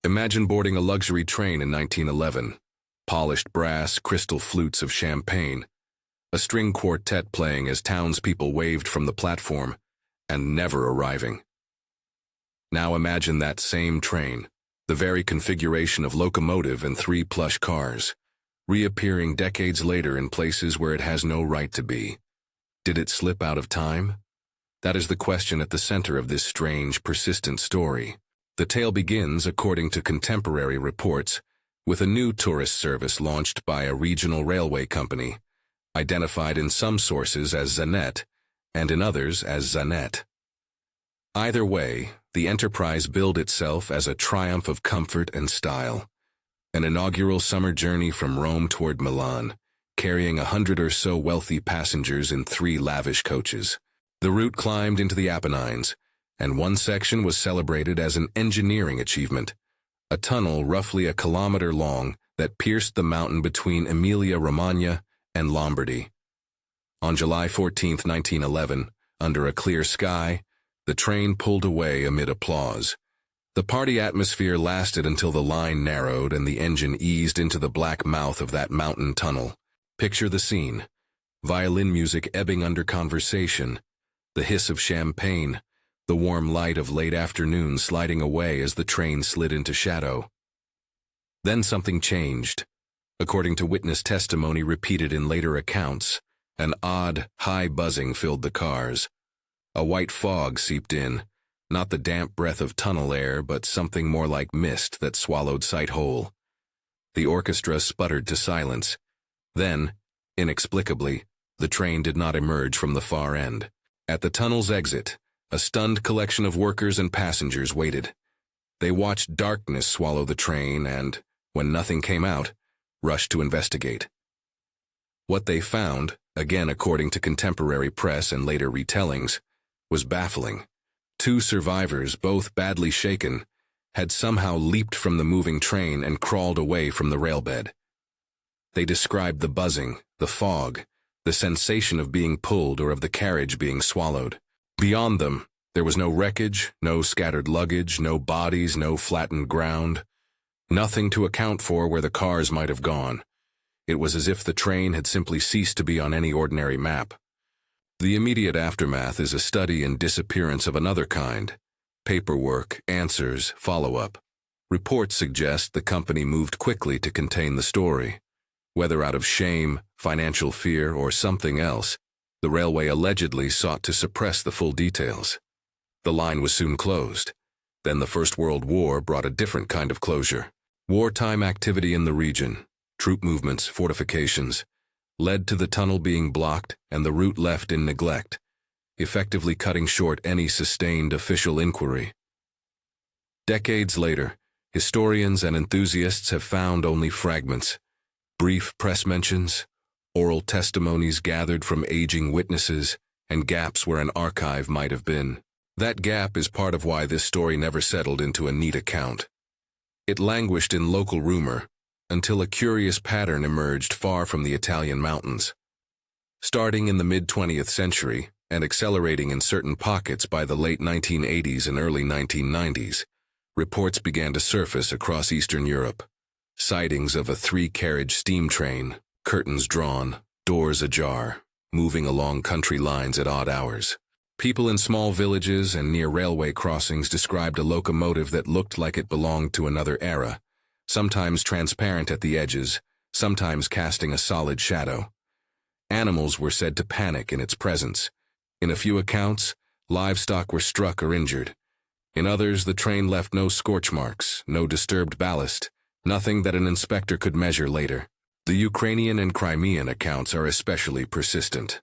Imagine boarding a luxury train in 1911. Polished brass, crystal flutes of champagne, a string quartet playing as townspeople waved from the platform, and never arriving. Now imagine that same train, the very configuration of locomotive and 3 plush cars, reappearing decades later in places where it has no right to be. Did it slip out of time? That is the question at the center of this strange, persistent story. The tale begins, according to contemporary reports, with a new tourist service launched by a regional railway company, identified in some sources as Zanette and in others as Zanet. Either way, the enterprise billed itself as a triumph of comfort and style. An inaugural summer journey from Rome toward Milan, carrying 100 or so wealthy passengers in 3 lavish coaches. The route climbed into the Apennines, and one section was celebrated as an engineering achievement, a tunnel roughly a kilometer long that pierced the mountain between Emilia-Romagna and Lombardy. On July 14, 1911, under a clear sky, the train pulled away amid applause. The party atmosphere lasted until the line narrowed and the engine eased into the black mouth of that mountain tunnel. Picture the scene. Violin music ebbing under conversation, the hiss of champagne, the warm light of late afternoon sliding away as the train slid into shadow. Then something changed. According to witness testimony repeated in later accounts, an odd, high buzzing filled the cars. A white fog seeped in, not the damp breath of tunnel air, but something more like mist that swallowed sight whole. The orchestra sputtered to silence. Then, inexplicably, the train did not emerge from the far end. At the tunnel's exit, a stunned collection of workers and passengers waited. They watched darkness swallow the train and, when nothing came out, rushed to investigate. What they found, again according to contemporary press and later retellings, was baffling. 2 survivors, both badly shaken, had somehow leaped from the moving train and crawled away from the railbed. They described the buzzing, the fog, the sensation of being pulled or of the carriage being swallowed. Beyond them, there was no wreckage, no scattered luggage, no bodies, no flattened ground. Nothing to account for where the cars might have gone. It was as if the train had simply ceased to be on any ordinary map. The immediate aftermath is a study in disappearance of another kind. Paperwork, answers, follow-up. Reports suggest the company moved quickly to contain the story. Whether out of shame, financial fear, or something else, the railway allegedly sought to suppress the full details. The line was soon closed. Then the First World War brought a different kind of closure. Wartime activity in the region, troop movements, fortifications, led to the tunnel being blocked and the route left in neglect, effectively cutting short any sustained official inquiry. Decades later, historians and enthusiasts have found only fragments, brief press mentions, oral testimonies gathered from aging witnesses, and gaps where an archive might have been. That gap is part of why this story never settled into a neat account. It languished in local rumor until a curious pattern emerged far from the Italian mountains. Starting in the mid-20th century and accelerating in certain pockets by the late 1980s and early 1990s, reports began to surface across Eastern Europe. Sightings of a 3-carriage steam train, curtains drawn, doors ajar, moving along country lines at odd hours. People in small villages and near railway crossings described a locomotive that looked like it belonged to another era, sometimes transparent at the edges, sometimes casting a solid shadow. Animals were said to panic in its presence. In a few accounts, livestock were struck or injured. In others, the train left no scorch marks, no disturbed ballast, nothing that an inspector could measure later. The Ukrainian and Crimean accounts are especially persistent.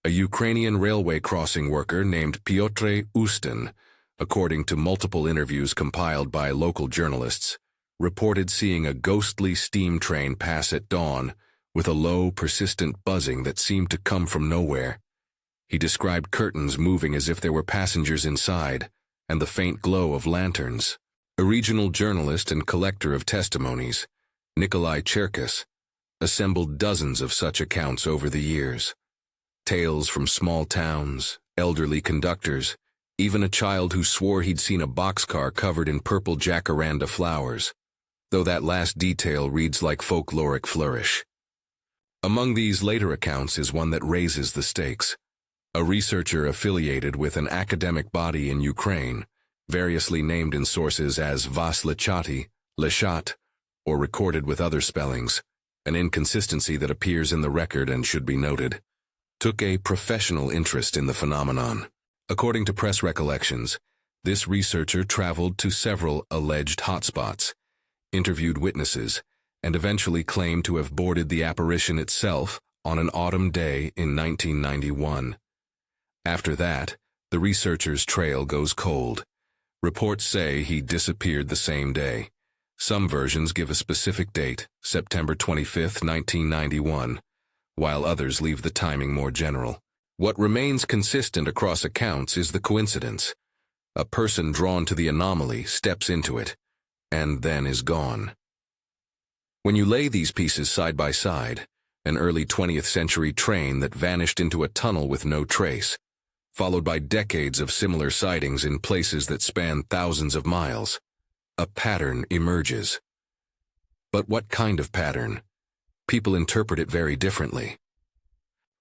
A Ukrainian railway crossing worker named Piotr Ustin, according to multiple interviews compiled by local journalists, reported seeing a ghostly steam train pass at dawn with a low, persistent buzzing that seemed to come from nowhere. He described curtains moving as if there were passengers inside, and the faint glow of lanterns. A regional journalist and collector of testimonies, Nikolai Cherkis, assembled dozens of such accounts over the years. Tales from small towns, elderly conductors, even a child who swore he'd seen a boxcar covered in purple jacaranda flowers, though that last detail reads like folkloric flourish. Among these later accounts is one that raises the stakes. A researcher affiliated with an academic body in Ukraine, variously named in sources as Vaslechati, Leshat, or recorded with other spellings, an inconsistency that appears in the record and should be noted, took a professional interest in the phenomenon. According to press recollections, this researcher traveled to several alleged hotspots, interviewed witnesses, and eventually claimed to have boarded the apparition itself on an autumn day in 1991. After that, the researcher's trail goes cold. Reports say he disappeared the same day. Some versions give a specific date, September 25, 1991, while others leave the timing more general. What remains consistent across accounts is the coincidence. A person drawn to the anomaly steps into it, and then is gone. When you lay these pieces side by side, an early 20th century train that vanished into a tunnel with no trace, followed by decades of similar sightings in places that span thousands of miles, a pattern emerges. But what kind of pattern? People interpret it very differently.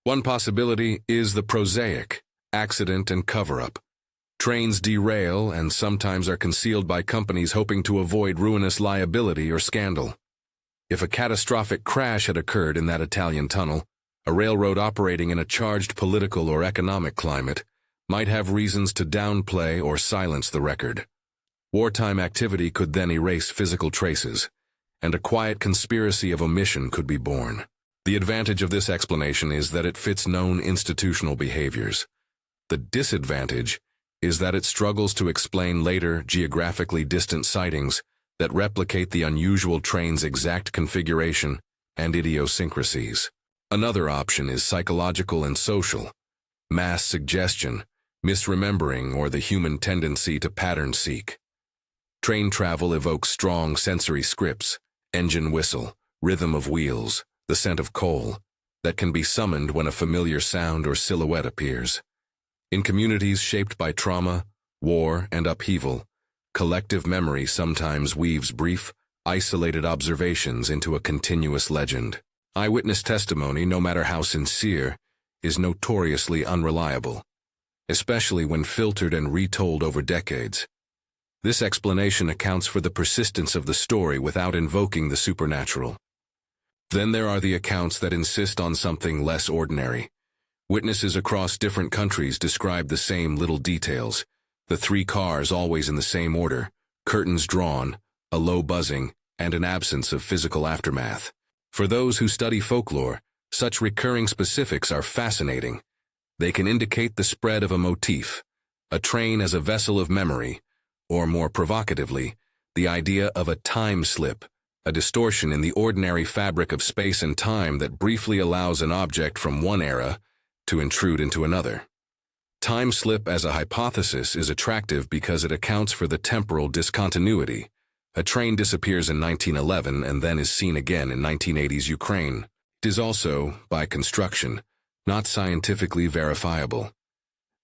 One possibility is the prosaic, accident and cover-up. Trains derail and sometimes are concealed by companies hoping to avoid ruinous liability or scandal. If a catastrophic crash had occurred in that Italian tunnel, a railroad operating in a charged political or economic climate might have reasons to downplay or silence the record. Wartime activity could then erase physical traces, and a quiet conspiracy of omission could be born. The advantage of this explanation is that it fits known institutional behaviors. The disadvantage is that it struggles to explain later geographically distant sightings that replicate the unusual train's exact configuration and idiosyncrasies. Another option is psychological and social. Mass suggestion, misremembering, or the human tendency to pattern seek. Train travel evokes strong sensory scripts, engine whistle, rhythm of wheels, the scent of coal, that can be summoned when a familiar sound or silhouette appears. In communities shaped by trauma, war, and upheaval, collective memory sometimes weaves brief, isolated observations into a continuous legend. Eyewitness testimony, no matter how sincere, is notoriously unreliable, especially when filtered and retold over decades. This explanation accounts for the persistence of the story without invoking the supernatural. Then there are the accounts that insist on something less ordinary. Witnesses across different countries describe the same little details: the three cars always in the same order, curtains drawn, a low buzzing, and an absence of physical aftermath. For those who study folklore, such recurring specifics are fascinating. They can indicate the spread of a motif, a train as a vessel of memory, or more provocatively, the idea of a time slip, a distortion in the ordinary fabric of space and time that briefly allows an object from one era to intrude into another. Time slip as a hypothesis is attractive because it accounts for the temporal discontinuity. A train disappears in 1911 and then is seen again in 1980s Ukraine. It is also, by construction, not scientifically verifiable.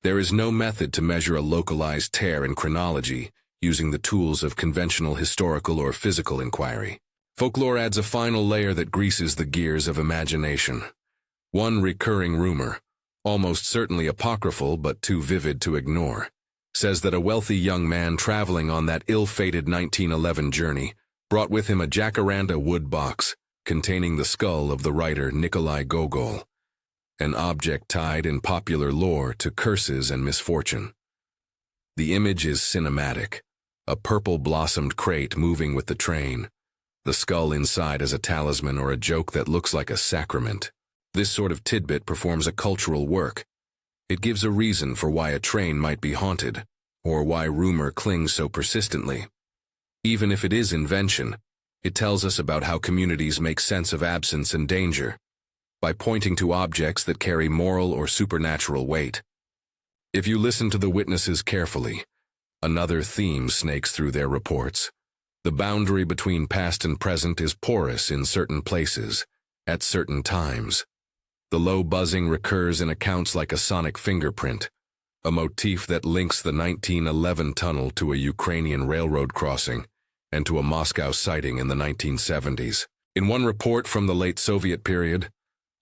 There is no method to measure a localized tear in chronology using the tools of conventional historical or physical inquiry. Folklore adds a final layer that greases the gears of imagination. One recurring rumor, almost certainly apocryphal but too vivid to ignore, says that a wealthy young man traveling on that ill-fated 1911 journey brought with him a jacaranda wood box containing the skull of the writer Nikolai Gogol, an object tied in popular lore to curses and misfortune. The image is cinematic, a purple-blossomed crate moving with the train, the skull inside as a talisman or a joke that looks like a sacrament. This sort of tidbit performs a cultural work. It gives a reason for why a train might be haunted, or why rumor clings so persistently. Even if it is invention, it tells us about how communities make sense of absence and danger, by pointing to objects that carry moral or supernatural weight. If you listen to the witnesses carefully, another theme snakes through their reports. The boundary between past and present is porous in certain places, at certain times. The low buzzing recurs in accounts like a sonic fingerprint, a motif that links the 1911 tunnel to a Ukrainian railroad crossing and to a Moscow sighting in the 1970s. In one report from the late Soviet period,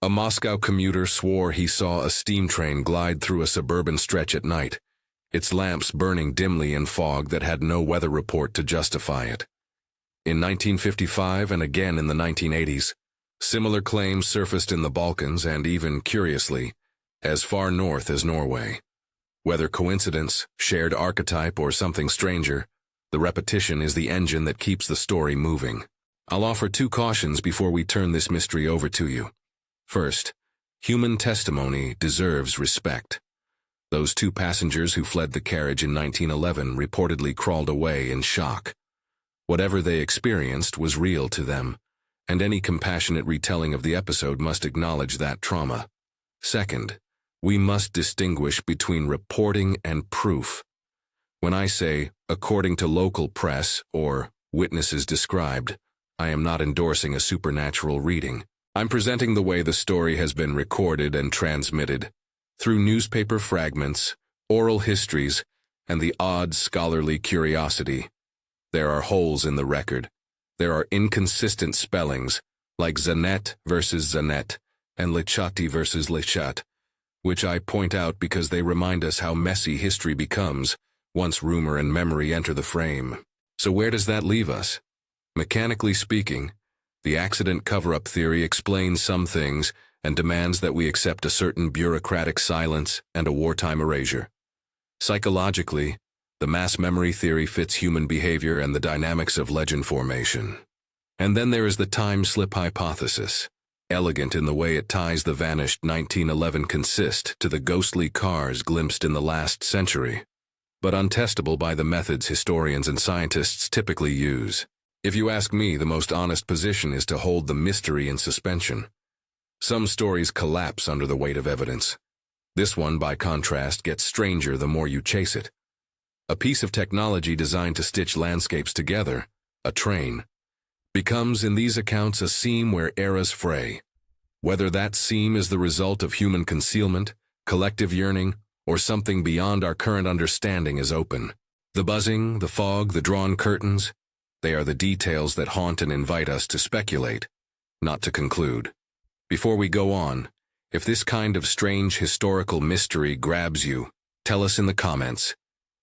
a Moscow commuter swore he saw a steam train glide through a suburban stretch at night, its lamps burning dimly in fog that had no weather report to justify it. In 1955 and again in the 1980s, similar claims surfaced in the Balkans and even, curiously, as far north as Norway. Whether coincidence, shared archetype, or something stranger, the repetition is the engine that keeps the story moving. I'll offer two cautions before we turn this mystery over to you. First, human testimony deserves respect. Those two passengers who fled the carriage in 1911 reportedly crawled away in shock. Whatever they experienced was real to them, and any compassionate retelling of the episode must acknowledge that trauma. Second, we must distinguish between reporting and proof. When I say, according to local press, or witnesses described, I am not endorsing a supernatural reading. I'm presenting the way the story has been recorded and transmitted, through newspaper fragments, oral histories, and the odd scholarly curiosity. There are holes in the record. There are inconsistent spellings, like Zanette versus Zanet, and Lichati versus Lichat, which I point out because they remind us how messy history becomes once rumor and memory enter the frame. So where does that leave us? Mechanically speaking, the accident cover-up theory explains some things and demands that we accept a certain bureaucratic silence and a wartime erasure. Psychologically, the mass memory theory fits human behavior and the dynamics of legend formation. And then there is the time slip hypothesis, elegant in the way it ties the vanished 1911 consist to the ghostly cars glimpsed in the last century, but untestable by the methods historians and scientists typically use. If you ask me, the most honest position is to hold the mystery in suspension. Some stories collapse under the weight of evidence. This one, by contrast, gets stranger the more you chase it. A piece of technology designed to stitch landscapes together, a train, becomes in these accounts a seam where eras fray. Whether that seam is the result of human concealment, collective yearning, or something beyond our current understanding is open. The buzzing, the fog, the drawn curtains, they are the details that haunt and invite us to speculate, not to conclude. Before we go on, if this kind of strange historical mystery grabs you, tell us in the comments.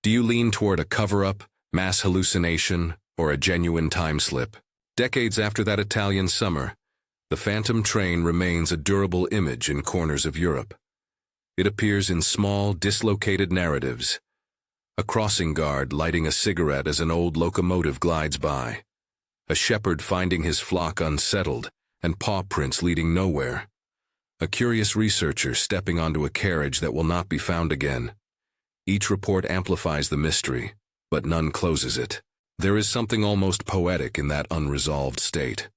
Do you lean toward a cover-up, mass hallucination, or a genuine time slip? Decades after that Italian summer, the phantom train remains a durable image in corners of Europe. It appears in small, dislocated narratives. A crossing guard lighting a cigarette as an old locomotive glides by. A shepherd finding his flock unsettled, and paw prints leading nowhere. A curious researcher stepping onto a carriage that will not be found again. Each report amplifies the mystery, but none closes it. There is something almost poetic in that unresolved state.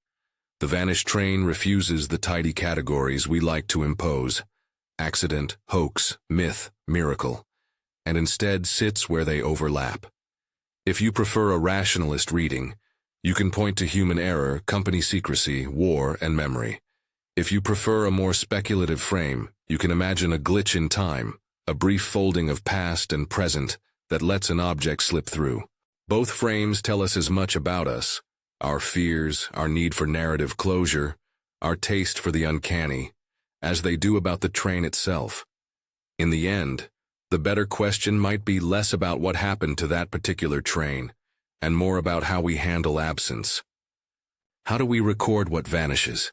The vanished train refuses the tidy categories we like to impose: accident, hoax, myth, miracle, and instead sits where they overlap. If you prefer a rationalist reading, you can point to human error, company secrecy, war, and memory. If you prefer a more speculative frame, you can imagine a glitch in time, a brief folding of past and present that lets an object slip through. Both frames tell us as much about us, our fears, our need for narrative closure, our taste for the uncanny, as they do about the train itself. In the end, the better question might be less about what happened to that particular train, and more about how we handle absence. How do we record what vanishes?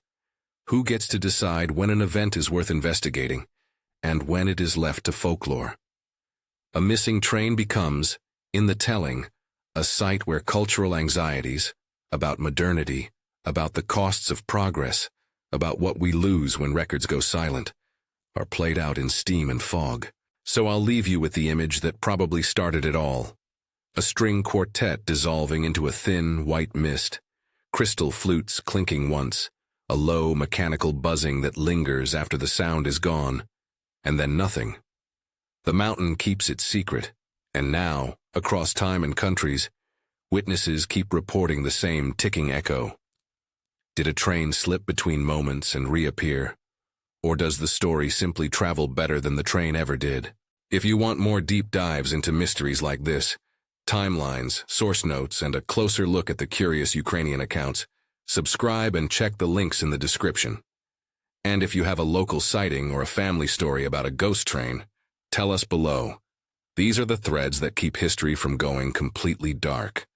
Who gets to decide when an event is worth investigating, and when it is left to folklore? A missing train becomes, in the telling, a site where cultural anxieties, about modernity, about the costs of progress, about what we lose when records go silent, are played out in steam and fog. So I'll leave you with the image that probably started it all. A string quartet dissolving into a thin, white mist, crystal flutes clinking once, a low, mechanical buzzing that lingers after the sound is gone, and then nothing. The mountain keeps its secret, and now, across time and countries, witnesses keep reporting the same ticking echo. Did a train slip between moments and reappear? Or does the story simply travel better than the train ever did? If you want more deep dives into mysteries like this, timelines, source notes, and a closer look at the curious Ukrainian accounts, subscribe and check the links in the description. And if you have a local sighting or a family story about a ghost train, tell us below. These are the threads that keep history from going completely dark.